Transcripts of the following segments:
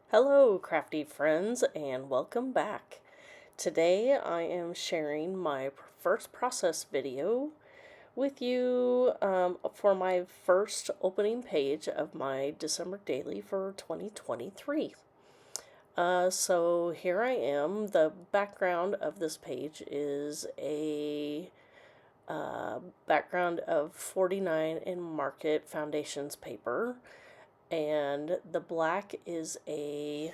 Hello, crafty friends, and welcome back. Today I am sharing my first process video with you for my first opening page of my December daily for 2023. So here I am. The background of this page is a background of 49 in Market Foundations paper, and the black is a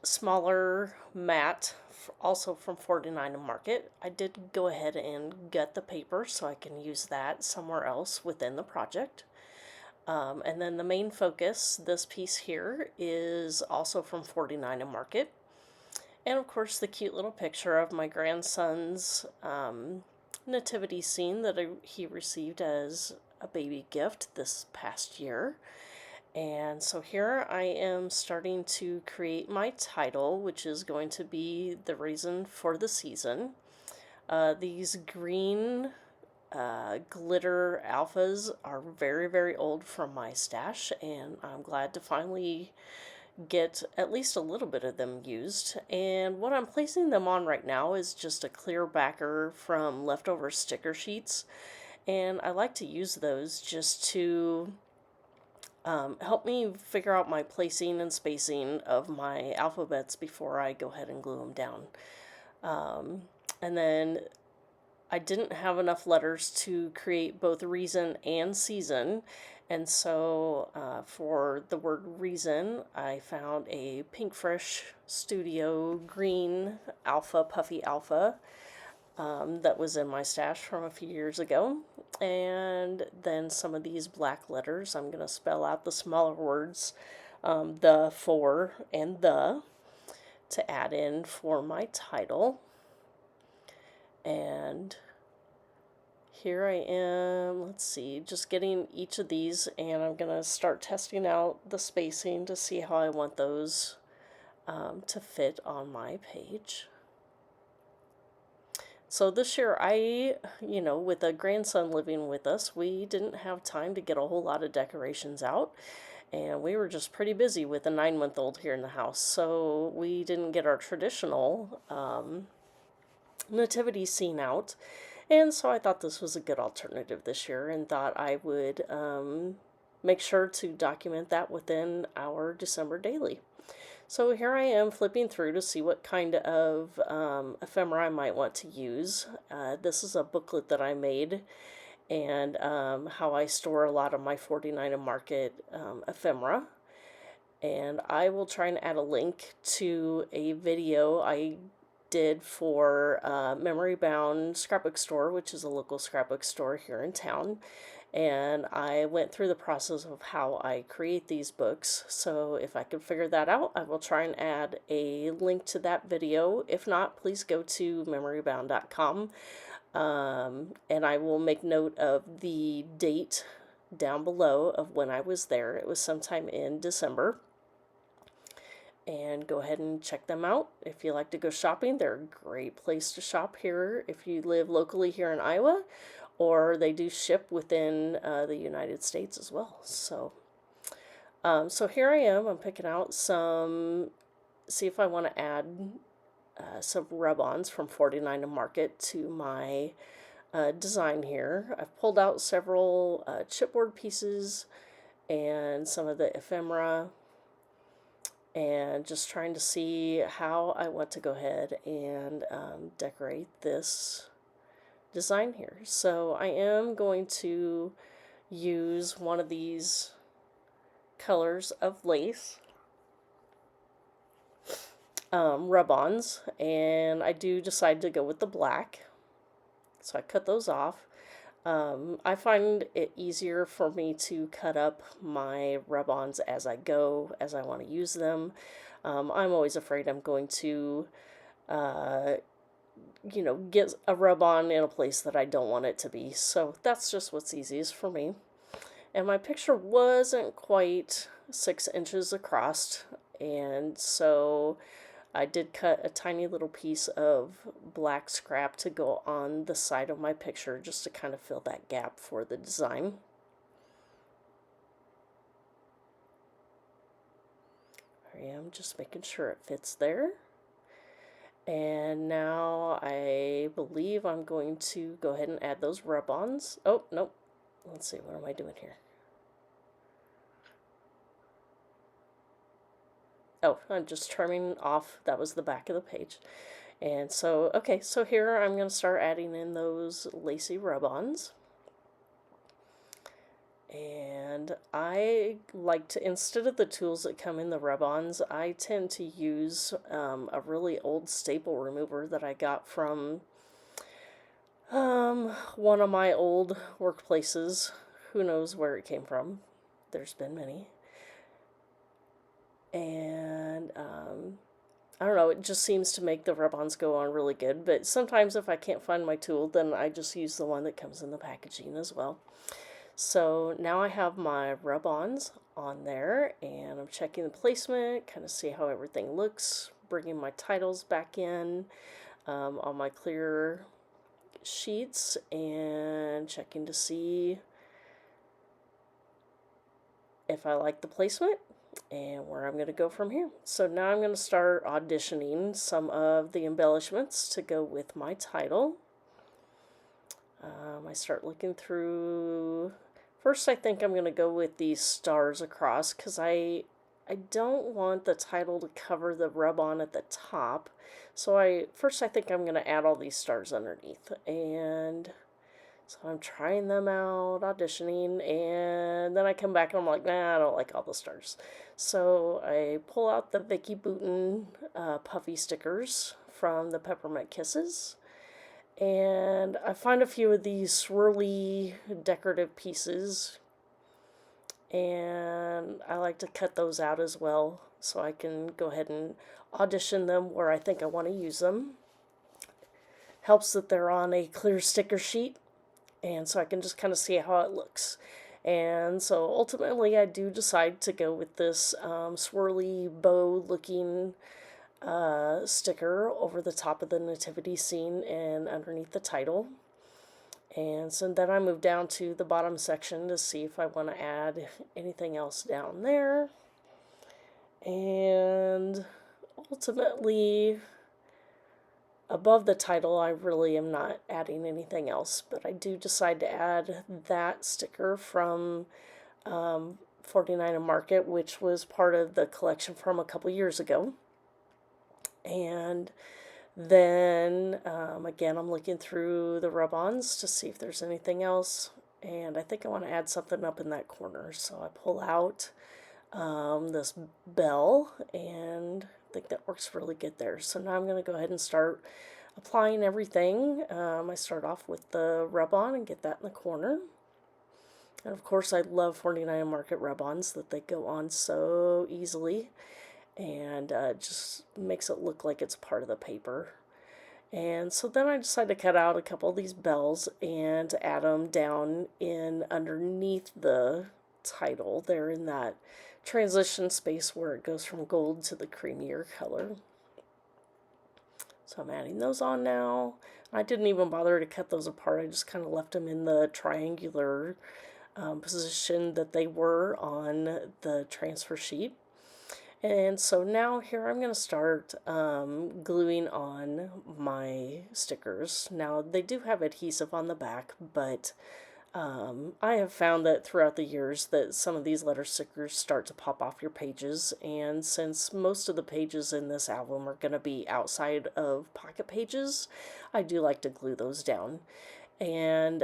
smaller mat, also from 49 to Market. I did go ahead and gut the paper so I can use that somewhere else within the project. And then the main focus, this piece here, is also from 49 to Market. And of course the cute little picture of my grandson's nativity scene that he received as a baby gift this past year. And so here I am starting to create my title, which is going to be the reason for the season. These green glitter alphas are very, very old from my stash, and I'm glad to finally get at least a little bit of them used. And what I'm placing them on right now is just a clear backer from leftover sticker sheets, and I like to use those just to help me figure out my placing and spacing of my alphabets before I go ahead and glue them down. And then I didn't have enough letters to create both reason and season, and so for the word reason, I found a Pink Fresh Studio green alpha, puffy alpha, that was in my stash from a few years ago. And then some of these black letters, I'm going to spell out the smaller words, the, for, and the, to add in for my title. And here I am, let's see, just getting each of these, and I'm going to start testing out the spacing to see how I want those to fit on my page. So this year with a grandson living with us, we didn't have time to get a whole lot of decorations out. And we were just pretty busy with a 9-month-old here in the house. So we didn't get our traditional nativity scene out. And so I thought this was a good alternative this year and thought I would make sure to document that within our December daily. So here I am flipping through to see what kind of ephemera I might want to use. This is a booklet that I made, and how I store a lot of my 49 and Market ephemera. And I will try and add a link to a video I did for Memory Bound Scrapbook Store, which is a local scrapbook store here in town. And I went through the process of how I create these books. So if I can figure that out, I will try and add a link to that video. If not, please go to memorybound.com, and I will make note of the date down below of when I was there. It was sometime in December. And go ahead and check them out. If you like to go shopping, they're a great place to shop here if you live locally here in Iowa, or they do ship within the United States as well. So here I am. I'm picking out some, see if I want to add some rub-ons from 49 to Market to my design here. I've pulled out several chipboard pieces and some of the ephemera, and just trying to see how I want to go ahead and decorate this design here. So I am going to use one of these colors of lace rub-ons, and I do decide to go with the black. So I cut those off. I find it easier for me to cut up my rub-ons as I go, as I want to use them. I'm always afraid I'm going to, get a rub-on in a place that I don't want it to be. So that's just what's easiest for me. And my picture wasn't quite 6 inches across, and so I did cut a tiny little piece of black scrap to go on the side of my picture just to kind of fill that gap for the design. I am, just making sure it fits there. And now I believe I'm going to go ahead and add those rub-ons. Oh, nope. Let's see, what am I doing here? Oh, I'm just trimming off, that was the back of the page. And so, okay, so here I'm going to start adding in those lacy rub-ons. And I like to, instead of the tools that come in the rub-ons, I tend to use a really old staple remover that I got from one of my old workplaces. Who knows where it came from? There's been many. And I don't know, it just seems to make the rub-ons go on really good. But sometimes if I can't find my tool, then I just use the one that comes in the packaging as well. So now I have my rub-ons on there, and I'm checking the placement, kind of see how everything looks, bringing my titles back in on my clear sheets, and checking to see if I like the placement and where I'm going to go from here. So now I'm going to start auditioning some of the embellishments to go with my title. I start looking through. First, I think I'm going to go with these stars across because I don't want the title to cover the rub-on at the top. So I think I'm going to add all these stars underneath. And so I'm trying them out, auditioning, and then I come back and I'm like, nah, I don't like all the stars. So I pull out the Vicky Bouton puffy stickers from the Peppermint Kisses. And I find a few of these swirly decorative pieces, and I like to cut those out as well so I can go ahead and audition them where I think I want to use them. Helps that they're on a clear sticker sheet, and so I can just kind of see how it looks. And so ultimately I do decide to go with this swirly bow looking sticker over the top of the nativity scene and underneath the title. And so then I move down to the bottom section to see if I want to add anything else down there. And ultimately, above the title, I really am not adding anything else, but I do decide to add that sticker from 49 Market, which was part of the collection from a couple years ago. And then, again, I'm looking through the rub-ons to see if there's anything else. And I think I want to add something up in that corner. So I pull out this bell, and I think that works really good there. So now I'm going to go ahead and start applying everything. I start off with the rub-on and get that in the corner. And of course, I love 49 Market rub-ons, that they go on so easily. And just makes it look like it's part of the paper. And so then I decided to cut out a couple of these bells and add them down in underneath the title. They're in that transition space where it goes from gold to the creamier color. So I'm adding those on now. I didn't even bother to cut those apart. I just kind of left them in the triangular position that they were on the transfer sheet. And so now here I'm going to start gluing on my stickers. Now they do have adhesive on the back, but I have found that throughout the years that some of these letter stickers start to pop off your pages, and since most of the pages in this album are going to be outside of pocket pages, I do like to glue those down. And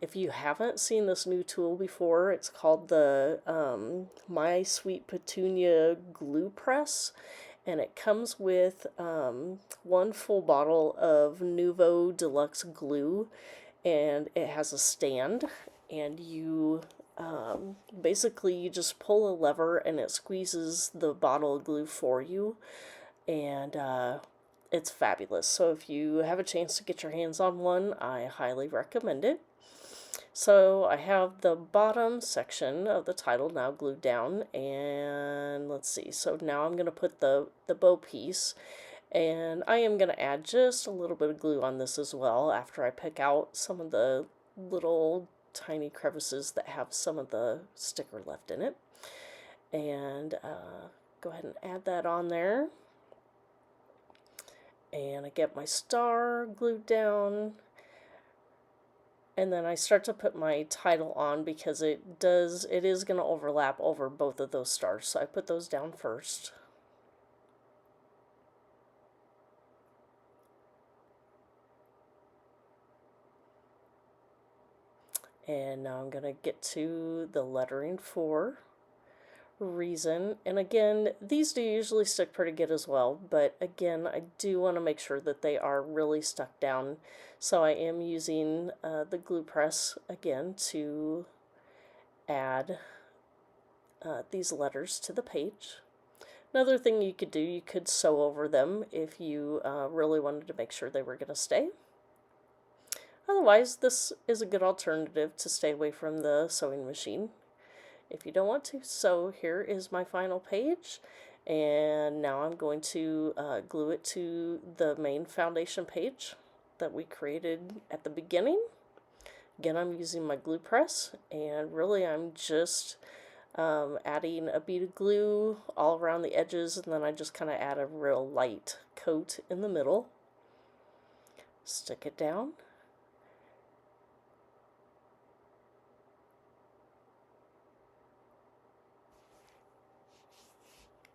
if you haven't seen this new tool before, it's called the My Sweet Petunia Glue Press, and it comes with one full bottle of Nuvo Deluxe glue, and it has a stand, and you basically you just pull a lever and it squeezes the bottle of glue for you, and it's fabulous. So if you have a chance to get your hands on one, I highly recommend it. So I have the bottom section of the title now glued down, and let's see. So now I'm going to put the bow piece, and I am going to add just a little bit of glue on this as well after I pick out some of the little tiny crevices that have some of the sticker left in it. And Go ahead and add that on there. And I get my star glued down. And then I start to put my title on because it is going to overlap over both of those stars. So I put those down first. And now I'm going to get to the lettering for reason. And again, these do usually stick pretty good as well, but again, I do want to make sure that they are really stuck down. So I am using the glue press again to add these letters to the page. Another thing you could do, you could sew over them if you really wanted to make sure they were going to stay. Otherwise, this is a good alternative to stay away from the sewing machine if you don't want to. So here is my final page, and now I'm going to glue it to the main foundation page that we created at the beginning. Again, I'm using my glue press, and really I'm just adding a bead of glue all around the edges, and then I just kind of add a real light coat in the middle. Stick it down.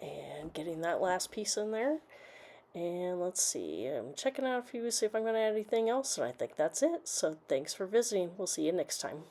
And getting that last piece in there. And let's see, I'm checking out a few to see if I'm going to add anything else, and I think that's it. So thanks for visiting. We'll see you next time.